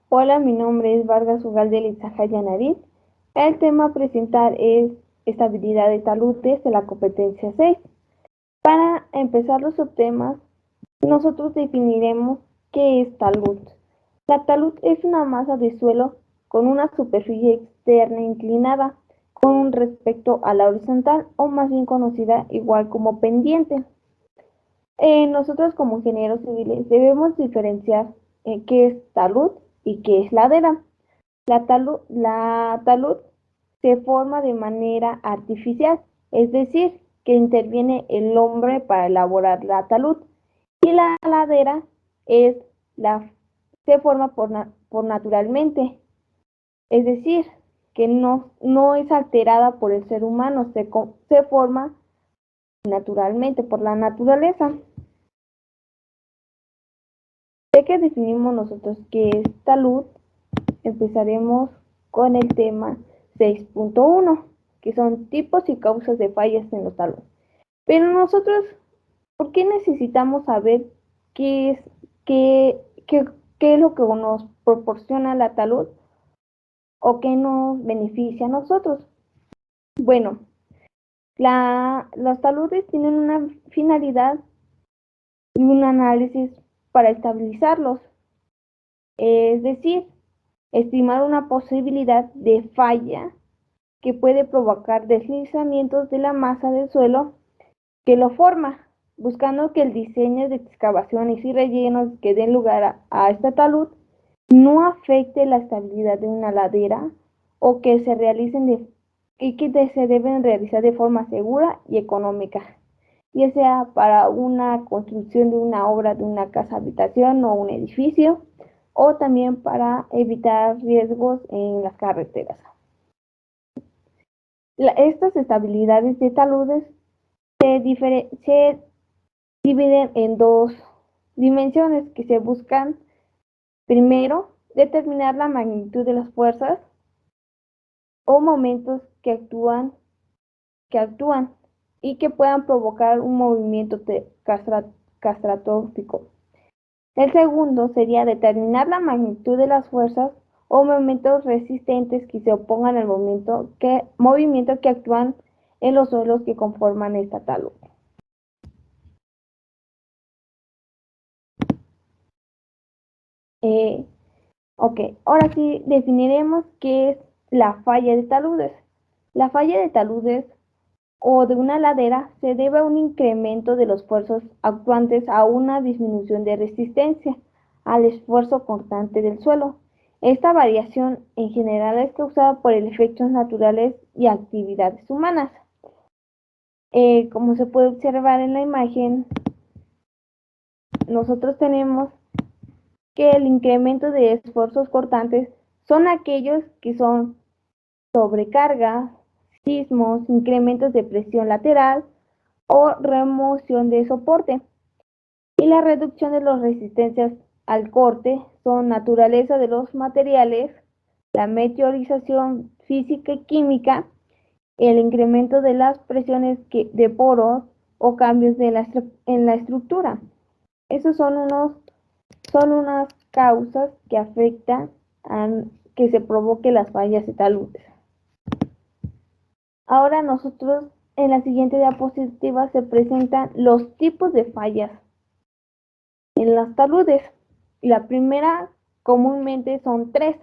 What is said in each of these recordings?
Hola, mi nombre es Vargas Ugalde Litzajaya Narit. El tema a presentar es estabilidad de taludes de la competencia 6. Para empezar los subtemas, nosotros definiremos qué es talud. La talud es una masa de suelo con una superficie externa inclinada con respecto a la horizontal o más bien conocida igual como pendiente. Nosotros como ingenieros civiles debemos diferenciar qué es talud y qué es ladera. La talud se forma de manera artificial, es decir, que interviene el hombre para elaborar la talud. Y la ladera es la, se forma por naturalmente, es decir, que no es alterada por el ser humano, se forma naturalmente por la naturaleza. Ya que definimos nosotros qué es talud, empezaremos con el tema 6.1, que son tipos y causas de fallas en los taludes. Pero nosotros, ¿por qué necesitamos saber qué es, qué, qué, qué es lo que nos proporciona la talud o qué nos beneficia a nosotros? Bueno, los taludes tienen una finalidad y un análisis para estabilizarlos, es decir, estimar una posibilidad de falla que puede provocar deslizamientos de la masa del suelo que lo forma, buscando que el diseño de excavaciones y rellenos que den lugar a esta talud no afecte la estabilidad de una ladera o que se realicen y que se deben realizar de forma segura y económica, ya sea para una construcción de una obra de una casa habitación o un edificio, o también para evitar riesgos en las carreteras. Estas estabilidades de taludes se dividen en dos dimensiones que se buscan. Primero, determinar la magnitud de las fuerzas o momentos que actúan y que puedan provocar un movimiento catastrófico. El segundo sería determinar la magnitud de las fuerzas o momentos resistentes que se opongan al movimiento que actúan en los suelos que conforman esta talud. Eh, ok, ahora sí definiremos qué es la falla de taludes. La falla de taludes o de una ladera se debe a un incremento de los esfuerzos actuantes a una disminución de resistencia al esfuerzo constante del suelo. Esta variación en general es causada por efectos naturales y actividades humanas. Como se puede observar en la imagen, nosotros tenemos que el incremento de esfuerzos cortantes son aquellos que son sobrecarga, sismos, incrementos de presión lateral o remoción de soporte. Y la reducción de las resistencias al corte son naturaleza de los materiales, la meteorización física y química, el incremento de las presiones de poros o cambios en la estructura. Esos son unas causas que afectan a que se provoque las fallas de taludes. Ahora nosotros en la siguiente diapositiva se presentan los tipos de fallas en las taludes. La primera comúnmente son tres.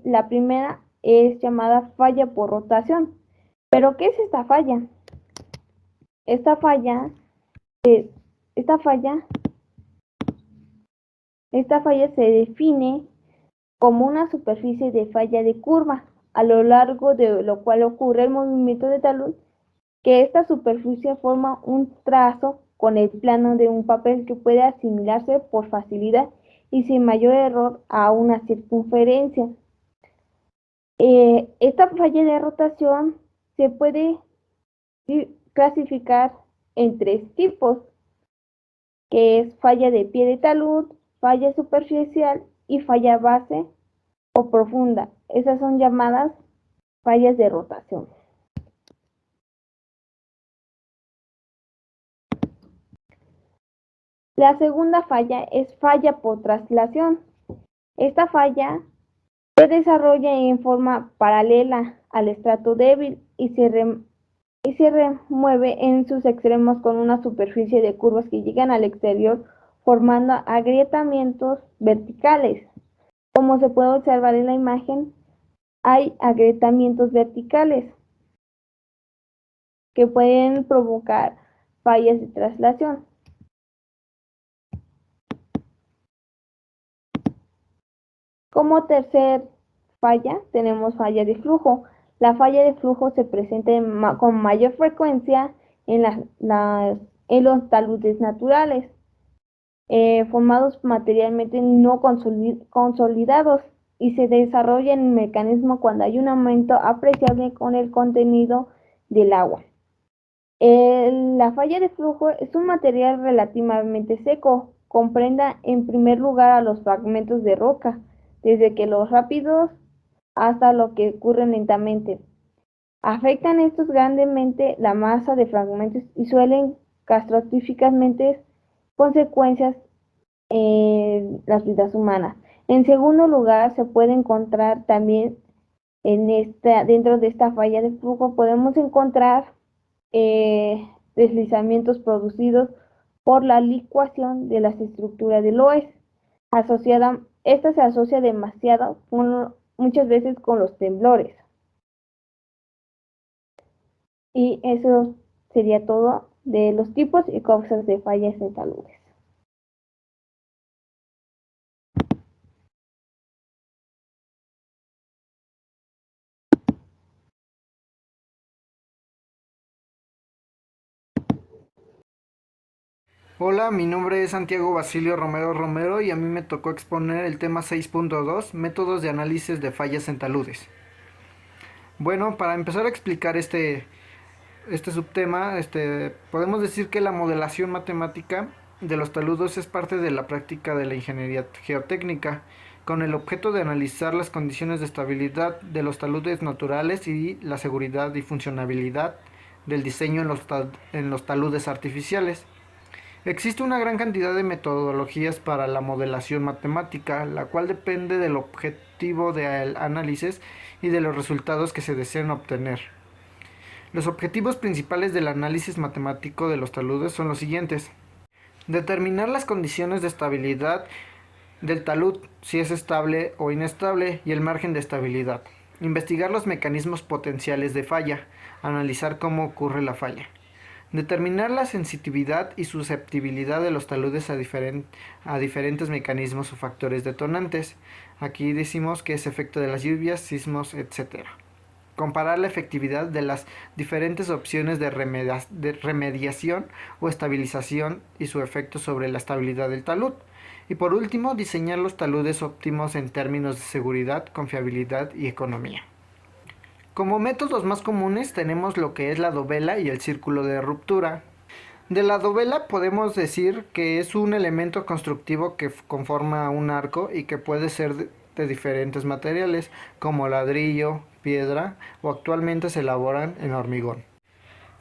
La primera es llamada falla por rotación. ¿Pero qué es esta falla? Esta falla, eh, esta falla, esta falla se define como una superficie de falla de curva, a lo largo de lo cual ocurre el movimiento de talud, que esta superficie forma un trazo con el plano de un papel que puede asimilarse por facilidad y sin mayor error a una circunferencia. Esta falla de rotación se puede clasificar en tres tipos, que es falla de pie de talud, falla superficial y falla base o profunda. Esas son llamadas fallas de rotación. La segunda falla es falla por traslación. Esta falla se desarrolla en forma paralela al estrato débil y se remueve en sus extremos con una superficie de curvas que llegan al exterior formando agrietamientos verticales. Como se puede observar en la imagen, hay agrietamientos verticales que pueden provocar fallas de traslación. Como tercer falla, tenemos falla de flujo. La falla de flujo se presenta con mayor frecuencia en los taludes naturales, formados materialmente no consolidados, y se desarrolla en el mecanismo cuando hay un aumento apreciable con el contenido del agua. La falla de flujo es un material relativamente seco. Comprenda en primer lugar a los fragmentos de roca, desde que los rápidos hasta lo que ocurre lentamente. Afectan estos grandemente la masa de fragmentos y suelen catastróficamente consecuencias en las vidas humanas. En segundo lugar, se puede encontrar también dentro de esta falla de flujo, podemos encontrar deslizamientos producidos por la licuación de las estructuras del loess. Esta se asocia demasiado muchas veces con los temblores. Y eso sería todo de los tipos y causas de fallas en taludes. Hola, mi nombre es Santiago Basilio Romero Romero y a mí me tocó exponer el tema 6.2, métodos de análisis de fallas en taludes. Bueno, para empezar a explicar este subtema, podemos decir que la modelación matemática de los taludes es parte de la práctica de la ingeniería geotécnica, con el objeto de analizar las condiciones de estabilidad de los taludes naturales y la seguridad y funcionabilidad del diseño en los taludes artificiales. Existe una gran cantidad de metodologías para la modelación matemática, la cual depende del objetivo del análisis y de los resultados que se desean obtener. Los objetivos principales del análisis matemático de los taludes son los siguientes: determinar las condiciones de estabilidad del talud, si es estable o inestable, y el margen de estabilidad. Investigar los mecanismos potenciales de falla, analizar cómo ocurre la falla. Determinar la sensitividad y susceptibilidad de los taludes a diferentes mecanismos o factores detonantes. Aquí decimos que es efecto de las lluvias, sismos, etc. Comparar la efectividad de las diferentes opciones de remediación o estabilización y su efecto sobre la estabilidad del talud. Y por último, diseñar los taludes óptimos en términos de seguridad, confiabilidad y economía. Como métodos más comunes tenemos lo que es la dovela y el círculo de ruptura. De la dovela podemos decir que es un elemento constructivo que conforma un arco y que puede ser de diferentes materiales como ladrillo, piedra o actualmente se elaboran en hormigón.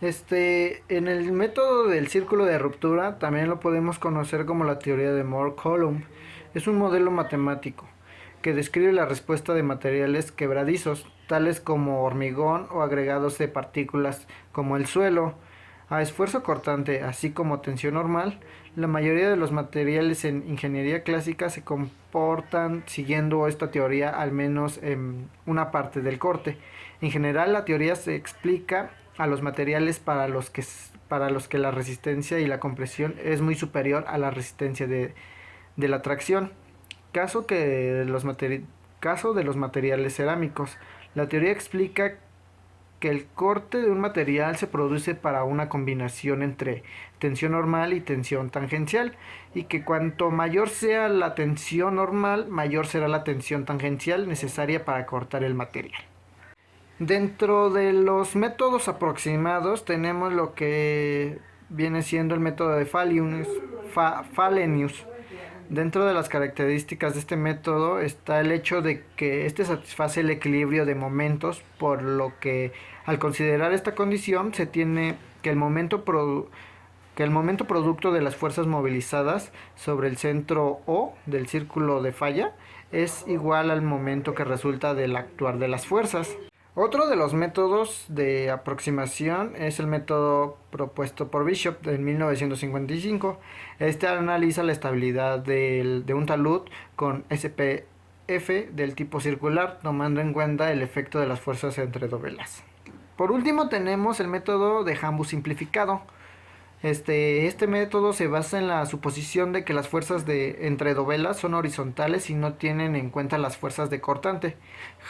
En el método del círculo de ruptura también lo podemos conocer como la teoría de Moore-Coulomb. Es un modelo matemático que describe la respuesta de materiales quebradizos, tales como hormigón o agregados de partículas como el suelo, a esfuerzo cortante, así como tensión normal. La mayoría de los materiales en ingeniería clásica se comportan siguiendo esta teoría, al menos en una parte del corte. En general, la teoría se explica a los materiales para los que la resistencia y la compresión es muy superior a la resistencia de la tracción. Caso de los materiales cerámicos. La teoría explica que el corte de un material se produce para una combinación entre tensión normal y tensión tangencial, y que cuanto mayor sea la tensión normal, mayor será la tensión tangencial necesaria para cortar el material. Dentro de los métodos aproximados tenemos lo que viene siendo el método de Fallenius. Dentro de las características de este método está el hecho de que este satisface el equilibrio de momentos, por lo que al considerar esta condición se tiene que el momento producto de las fuerzas movilizadas sobre el centro O del círculo de falla es igual al momento que resulta del actuar de las fuerzas. Otro de los métodos de aproximación es el método propuesto por Bishop en 1955. Este analiza la estabilidad de un talud con SPF del tipo circular, tomando en cuenta el efecto de las fuerzas entre dovelas. Por último tenemos el método de Hambu simplificado. Este método se basa en la suposición de que las fuerzas de entre dovelas son horizontales y no tienen en cuenta las fuerzas de cortante.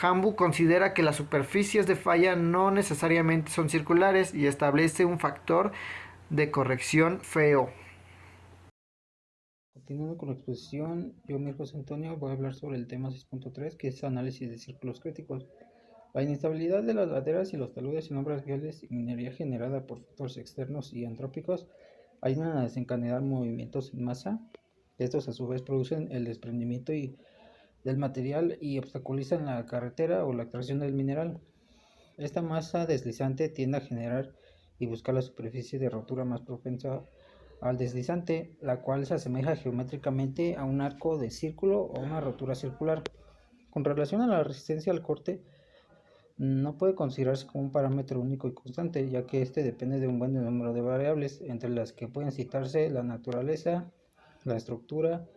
Hambu considera que las superficies de falla no necesariamente son circulares y establece un factor de corrección feo. Continuando con la exposición, yo, mi José Antonio, voy a hablar sobre el tema 6.3, que es análisis de círculos críticos. La inestabilidad de las laderas y los taludes en obras viales y minería generada por factores externos y antrópicos ayudan a desencadenar movimientos en masa. Estos a su vez producen el desprendimiento del material y obstaculizan la carretera o la extracción del mineral. Esta masa deslizante tiende a generar y buscar la superficie de rotura más propensa al deslizante, la cual se asemeja geométricamente a un arco de círculo o una rotura circular. Con relación a la resistencia al corte, no puede considerarse como un parámetro único y constante, ya que este depende de un buen número de variables, entre las que pueden citarse la naturaleza, la estructura,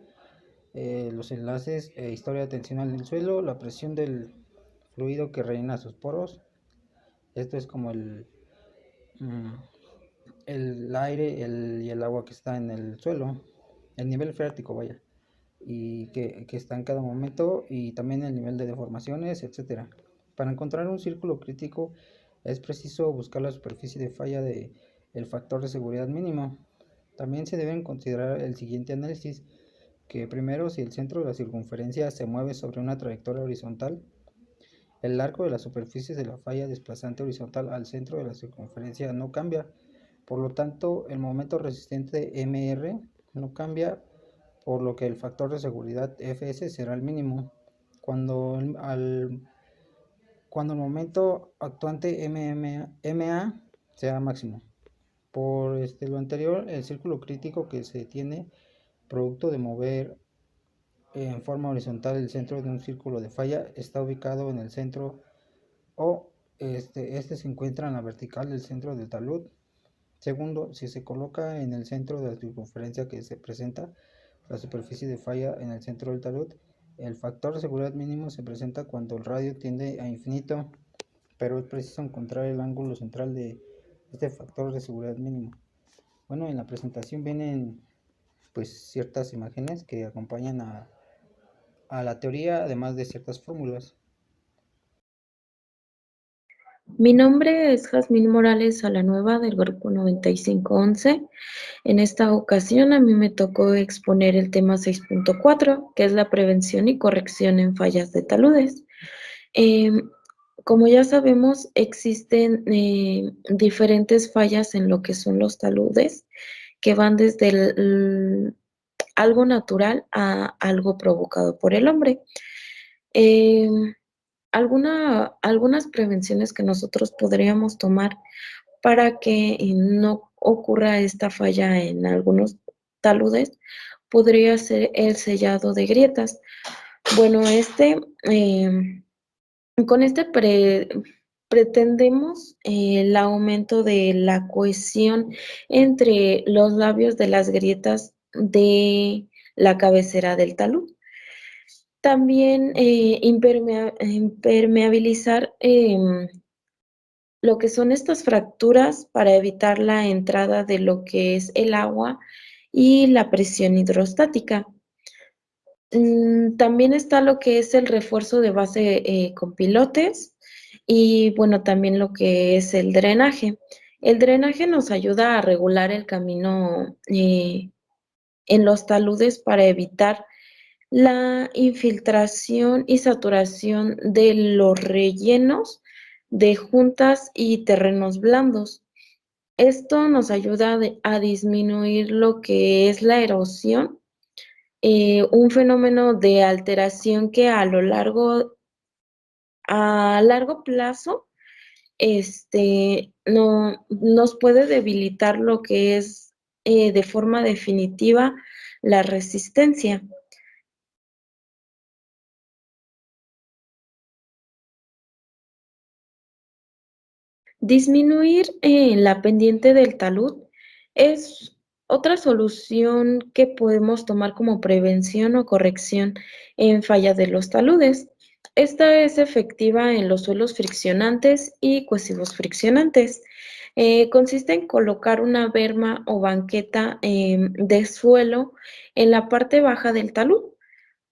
los enlaces, historia tensional del suelo, la presión del fluido que rellena sus poros. Esto es como mm, el aire y el agua que está en el suelo, el nivel freático, vaya, y que está en cada momento, y también el nivel de deformaciones, etcétera. Para encontrar un círculo crítico es preciso buscar la superficie de falla del factor de seguridad mínimo. También se deben considerar el siguiente análisis, que primero, si el centro de la circunferencia se mueve sobre una trayectoria horizontal, el arco de las superficies de la falla desplazante horizontal al centro de la circunferencia no cambia. Por lo tanto, el momento resistente MR no cambia, por lo que el factor de seguridad Fs será el mínimo. Cuando el momento actuante MA sea máximo. Por lo anterior, el círculo crítico que se tiene producto de mover en forma horizontal el centro de un círculo de falla está ubicado en el centro, o este se encuentra en la vertical del centro del talud. Segundo, si se coloca en el centro de la circunferencia que se presenta la superficie de falla en el centro del talud, el factor de seguridad mínimo se presenta cuando el radio tiende a infinito, pero es preciso encontrar el ángulo central de este factor de seguridad mínimo. Bueno, en la presentación vienen pues ciertas imágenes que acompañan a la teoría, además de ciertas fórmulas. Mi nombre es Jazmín Morales Salanueva del grupo 9511. En esta ocasión a mí me tocó exponer el tema 6.4, que es la prevención y corrección en fallas de taludes. Como ya sabemos, existen diferentes fallas en lo que son los taludes, que van desde algo natural a algo provocado por el hombre. Algunas prevenciones que nosotros podríamos tomar para que no ocurra esta falla en algunos taludes podría ser el sellado de grietas. Bueno, con pretendemos el aumento de la cohesión entre los labios de las grietas de la cabecera del talud. También impermeabilizar lo que son estas fracturas para evitar la entrada de lo que es el agua y la presión hidrostática. También está lo que es el refuerzo de base con pilotes y bueno, también lo que es el drenaje. El drenaje nos ayuda a regular el camino en los taludes para evitar la infiltración y saturación de los rellenos de juntas y terrenos blandos. Esto nos ayuda a disminuir lo que es la erosión, un fenómeno de alteración que a largo plazo, no, nos puede debilitar lo que es de forma definitiva la resistencia. Disminuir la pendiente del talud es otra solución que podemos tomar como prevención o corrección en falla de los taludes. Esta es efectiva en los suelos friccionantes y cohesivos friccionantes. Consiste en colocar una berma o banqueta de suelo en la parte baja del talud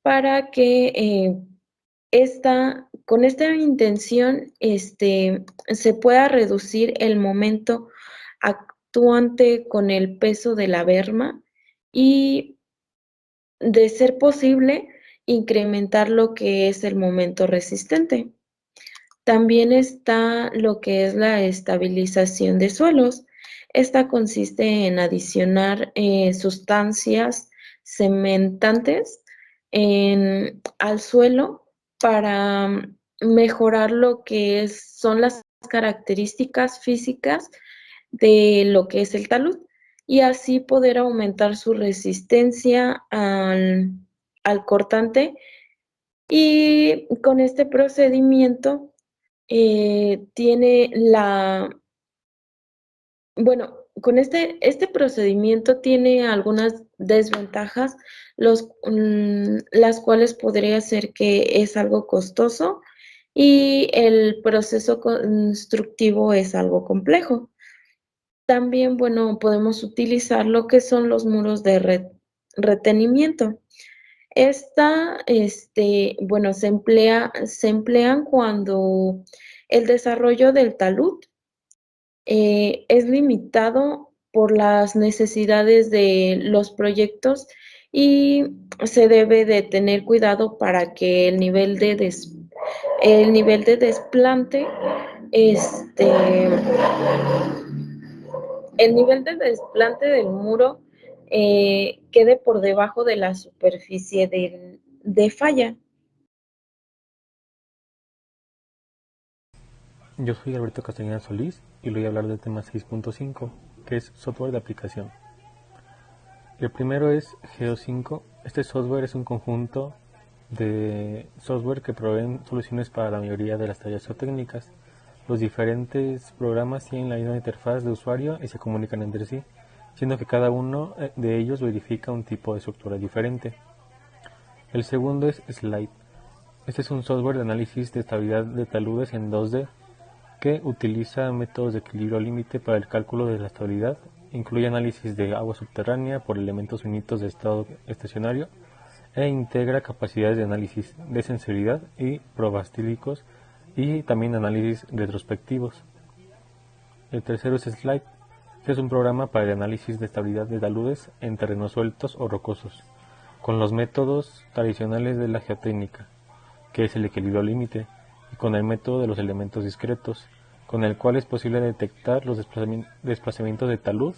para que con esta intención, se pueda reducir el momento actuante con el peso de la berma y, de ser posible, incrementar lo que es el momento resistente. También está lo que es la estabilización de suelos. Esta consiste en adicionar sustancias cementantes al suelo para mejorar lo que son las características físicas de lo que es el talud y así poder aumentar su resistencia al cortante. Y con este procedimiento tiene con este procedimiento tiene algunas desventajas, las cuales podría ser que es algo costoso y el proceso constructivo es algo complejo. También, podemos utilizar lo que son los muros de retenimiento. Se emplean cuando el desarrollo del talud es limitado por las necesidades de los proyectos y se debe de tener cuidado para que el nivel de desplante, el nivel de desplante del muro quede por debajo de la superficie de falla. Yo soy Alberto Castañeda Solís y le voy a hablar del tema 6.5, que es software de aplicación. El primero es Geo5. Este software es un conjunto de software que proveen soluciones para la mayoría de las tareas geotécnicas. Los diferentes programas tienen la misma interfaz de usuario y se comunican entre sí, siendo que cada uno de ellos verifica un tipo de estructura diferente. El segundo es Slide. Este es un software de análisis de estabilidad de taludes en 2D que utiliza métodos de equilibrio límite para el cálculo de la estabilidad. Incluye análisis de agua subterránea por elementos finitos de estado estacionario e integra capacidades de análisis de sensibilidad y probastílicos y también análisis retrospectivos. El tercero es Slide. Este es un programa para el análisis de estabilidad de taludes en terrenos sueltos o rocosos, con los métodos tradicionales de la geotécnica, que es el equilibrio límite, y con el método de los elementos discretos, con el cual es posible detectar los desplazamientos de talud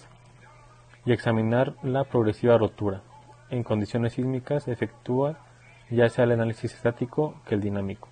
y examinar la progresiva rotura. En condiciones sísmicas efectúa ya sea el análisis estático que el dinámico.